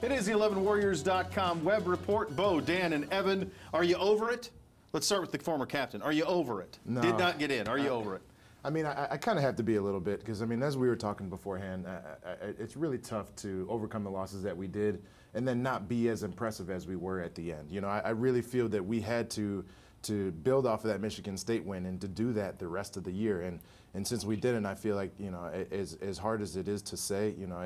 It is the 11warriors.com web report. Beau, Dan, and Evan, are you over it? Let's start with the former captain. Are you over it? No. Did not get in. Are you over it? I mean, I kind of have to be a little bit because, I mean, as we were talking beforehand, it's really tough to overcome the losses that we did and then not be as impressive as we were at the end. You know, I really feel that we had to build off of that Michigan State win and to do that the rest of the year. And since we didn't, I feel like, you know, as hard as it is to say, you know,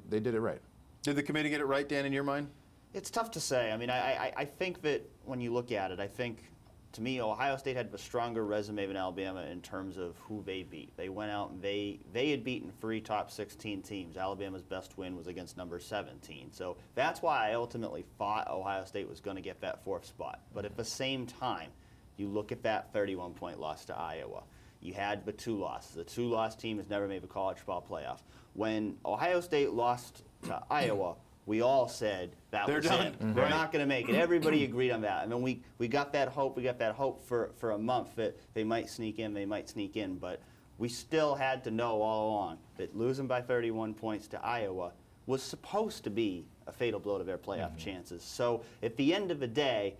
they did it right. Did the committee get it right, Dan, in your mind? It's tough to say. I mean, I think that when you look at it, I think, to me, Ohio State had a stronger resume than Alabama in terms of who they beat. They went out and they had beaten 3 top 16 teams. Alabama's best win was against number 17. So that's why I ultimately thought Ohio State was going to get that 4th spot. But at the same time, you look at that 31-point loss to Iowa. You had the 2 losses. The 2-loss team has never made the college football playoff. When Ohio State lost to Iowa, we all said that was done. it. They're not going to make it. Everybody agreed on that. I mean, we got that hope. We got that hope for a month that they might sneak in. They might sneak in. But we still had to know all along that losing by 31 points to Iowa was supposed to be a fatal blow to their playoff chances. So at the end of the day,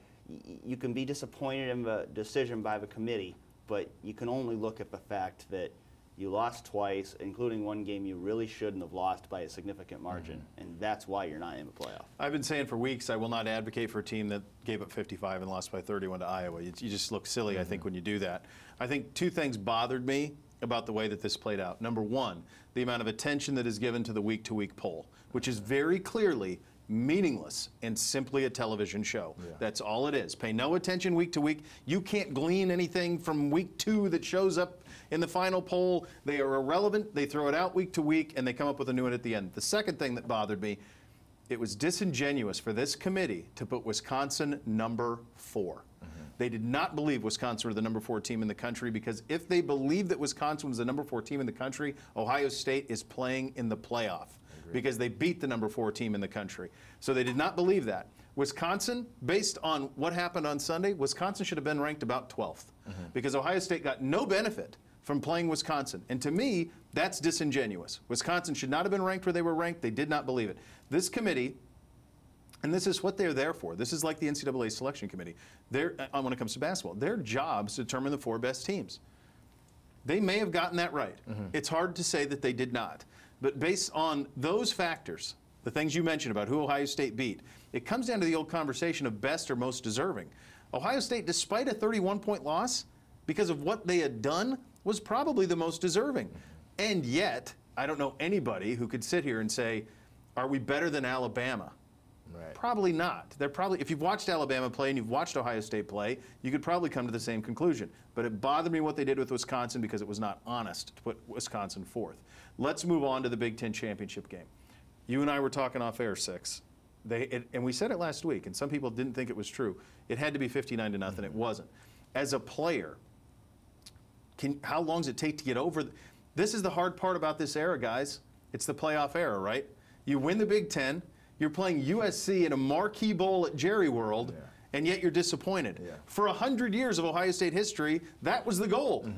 you can be disappointed in the decision by the committee, but you can only look at the fact that you lost twice, including one game you really shouldn't have lost by a significant margin, and that's why you're not in the playoff. I've been saying for weeks I will not advocate for a team that gave up 55 and lost by 31 to Iowa. You just look silly, I think, when you do that. I think 2 things bothered me about the way that this played out. Number 1, the amount of attention that is given to the week-to-week poll, which is very clearly meaningless and simply a television show. Yeah. That's all it is. Pay no attention week to week. You can't glean anything from week 2 that shows up in the final poll. They are irrelevant. They throw it out week to week, and they come up with a new one at the end. The second thing that bothered me, it was disingenuous for this committee to put Wisconsin number 4. They did not believe Wisconsin were the number 4 team in the country, because if they believed that Wisconsin was the number 4 team in the country, Ohio State is playing in the playoff, because they beat the number 4 team in the country. So they did not believe that. Wisconsin, based on what happened on Sunday, Wisconsin should have been ranked about 12th, because Ohio State got no benefit from playing Wisconsin. And to me, that's disingenuous. Wisconsin should not have been ranked where they were ranked. They did not believe it. This committee, and this is what they're there for. This is like the NCAA selection committee. When it comes to basketball, their job is to determine the 4 best teams. They may have gotten that right. It's hard to say that they did not. But based on those factors, the things you mentioned about who Ohio State beat, it comes down to the old conversation of best or most deserving. Ohio State, despite a 31-point loss, because of what they had done, was probably the most deserving. And yet, I don't know anybody who could sit here and say, are we better than Alabama? Right. Probably not. They're probably, if you've watched Alabama play and you've watched Ohio State play, you could probably come to the same conclusion. But it bothered me what they did with Wisconsin, because it was not honest to put Wisconsin 4th. Let's move on to the Big Ten championship game. You and I were talking off air, Six. And we said it last week, and some people didn't think it was true. It had to be 59-0. It wasn't. As a player, how long does it take to get over? This is the hard part about this era, guys. It's the playoff era, right? You win the Big Ten. You're playing USC in a marquee bowl at Jerry World, and yet you're disappointed. For 100 years of Ohio State history, that was the goal.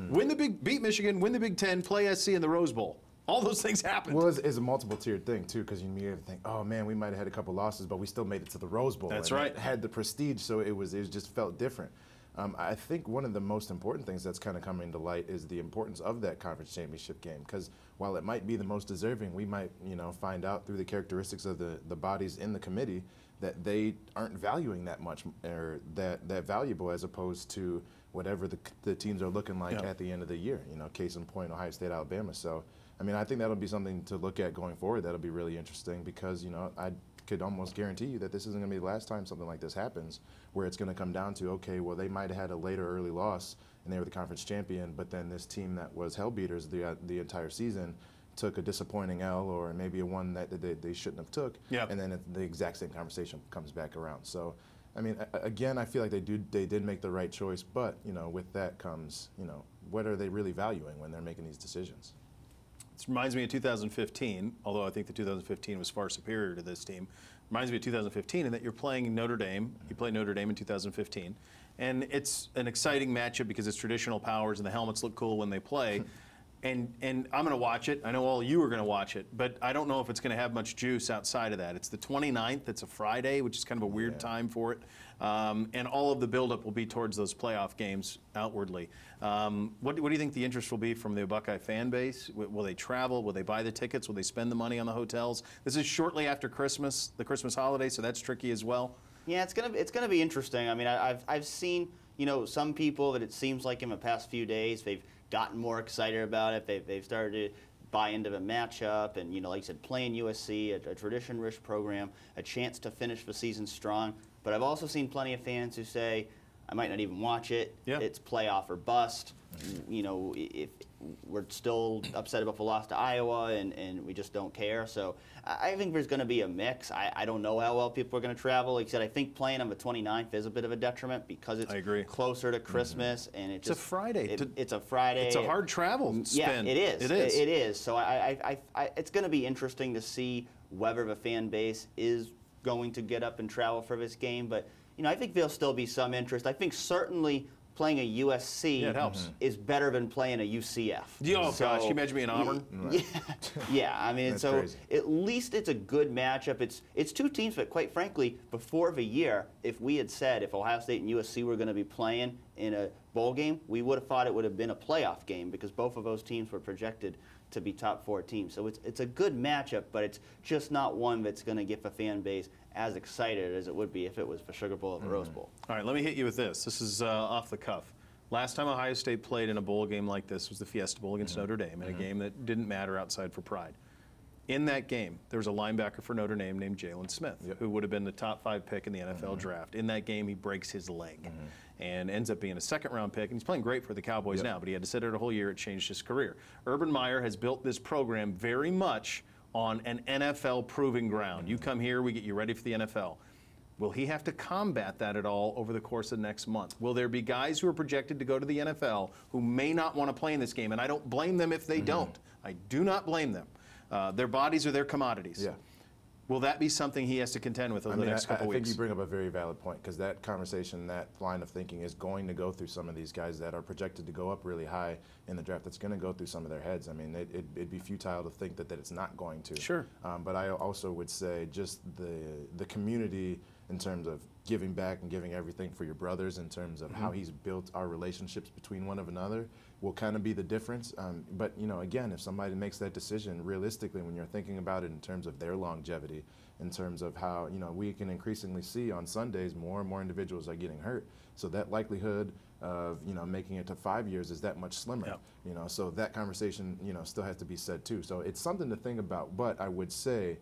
Beat Michigan, win the Big Ten, play SC in the Rose Bowl. All those things happened. Well, it's a multiple-tiered thing, too, because you immediately think, oh, man, we might have had a couple losses, but we still made it to the Rose Bowl. That's and right. It had the prestige, so it just felt different. I think one of the most important things that's kind of coming to light is the importance of that conference championship game, because while it might be the most deserving, we might, you know, find out through the characteristics of the bodies in the committee that they aren't valuing that much, or that valuable, as opposed to whatever the teams are looking like at the end of the year. You know, case in point, Ohio State, Alabama. So, I mean, I think that'll be something to look at going forward. That'll be really interesting, because, you know, I could almost guarantee you that this isn't going to be the last time something like this happens, where it's going to come down to, okay, well, they might have had a later early loss and they were the conference champion, but then this team that was hell beaters the entire season took a disappointing L, or maybe a one that they shouldn't have took, and then the exact same conversation comes back around. So, I mean, again, I feel like they did make the right choice, but, you know, with that comes, you know, what are they really valuing when they're making these decisions? This reminds me of 2015, although I think the 2015 was far superior to this team. Reminds me of 2015 in that you're playing Notre Dame. You play Notre Dame in 2015. And it's an exciting matchup because it's traditional powers and the helmets look cool when they play. And I'm going to watch it. I know all of you are going to watch it, but I don't know if it's going to have much juice outside of that. It's the 29th. It's a Friday, which is kind of a weird time for it. And all of the buildup will be towards those playoff games outwardly. What do you think the interest will be from the Buckeye fan base? Will they travel? Will they buy the tickets? Will they spend the money on the hotels? This is shortly after Christmas, the Christmas holiday, so that's tricky as well. Yeah, it's gonna be interesting. I mean, I've seen some people that it seems like in the past few days they've gotten more excited about it. They've started to buy into the matchup, and like you said, playing USC, a tradition-rich program, a chance to finish the season strong. But I've also seen plenty of fans who say, I might not even watch it. Yeah. It's playoff or bust. If we're still upset about the loss to Iowa, and we just don't care. So I think there's going to be a mix. I don't know how well people are going to travel. Like I said, I think playing on the 29th is a bit of a detriment because it's closer to Christmas, and it's a Friday. It's a Friday. It's a hard travel spin. Yeah, it is. It is. It is. So it's going to be interesting to see whether the fan base is going to get up and travel for this game. But I think there'll still be some interest. I think certainly playing a USC it helps. is better than playing a UCF. Oh, gosh, can you imagine being Auburn? Yeah. I mean, so crazy. at least it's a good matchup. It's two teams that, quite frankly, before the year, if we had said if Ohio State and USC were going to be playing in a bowl game, we would have thought it would have been a playoff game because both of those teams were projected to be top 4 teams. So it's a good matchup, but it's just not one that's going to get the fan base as excited as it would be if it was the Sugar Bowl or the Rose Bowl. All right, let me hit you with this. This is off the cuff. Last time Ohio State played in a bowl game like this was the Fiesta Bowl against Notre Dame, in a game that didn't matter outside for pride. In that game, there was a linebacker for Notre Dame named Jalen Smith, who would have been the top 5 pick in the NFL draft. In that game, he breaks his leg and ends up being a second-round pick. And he's playing great for the Cowboys now, but he had to sit out a whole year. It changed his career. Urban Meyer has built this program very much on an NFL proving ground. You come here, we get you ready for the NFL. Will he have to combat that at all over the course of next month? Will there be guys who are projected to go to the NFL who may not want to play in this game? And I don't blame them if they don't. I do not blame them. Their bodies are their commodities. Yeah. Will that be something he has to contend with over the next couple weeks? I think weeks? you bring up a very valid point because that conversation, that line of thinking is going to go through some of these guys that are projected to go up really high in the draft. It's going to go through some of their heads. I mean, it'd be futile to think that it's not going to. Sure. But I also would say just the community in terms of giving back and giving everything for your brothers in terms of how he's built our relationships between one another will kind of be the difference. But, again, if somebody makes that decision realistically when you're thinking about it in terms of their longevity, in terms of how, we can increasingly see on Sundays more and more individuals are getting hurt. So that likelihood of, making it to 5 years is that much slimmer. Yep. So that conversation, still has to be said too. So it's something to think about, but I would say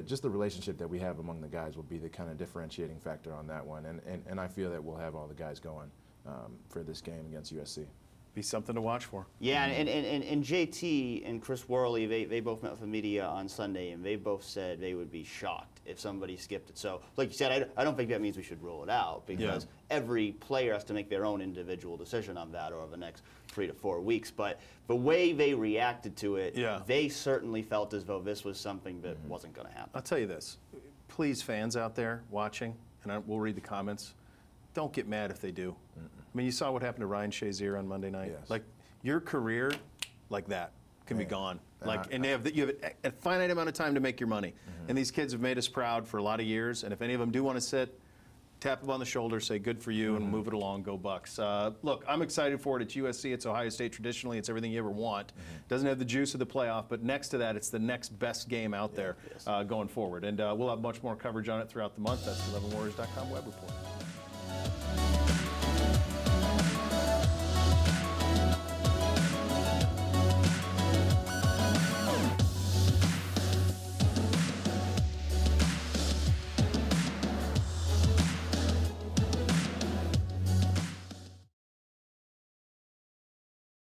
just the relationship that we have among the guys will be the kind of differentiating factor on that one. And I feel that we'll have all the guys going for this game against USC. Be something to watch for. Yeah, and JT and Chris Worley, they both met with the media on Sunday, and they both said they would be shocked if somebody skipped it. So, like you said, I don't think that means we should rule it out because every player has to make their own individual decision on that over the next 3 to 4 weeks. But the way they reacted to it, they certainly felt as though this was something that wasn't going to happen. I'll tell you this. Please, fans out there watching, and we'll read the comments, don't get mad if they do. I mean, you saw what happened to Ryan Shazier on Monday night. Yes. Like, your career, like that, can be gone. And you have a finite amount of time to make your money. And these kids have made us proud for a lot of years. And if any of them do want to sit, tap them on the shoulder, say good for you, and move it along. Go Bucks. Look, I'm excited for it. It's USC. It's Ohio State. Traditionally, it's everything you ever want. Doesn't have the juice of the playoff, but next to that, it's the next best game out there going forward. And we'll have much more coverage on it throughout the month. That's the 11warriors.com web report.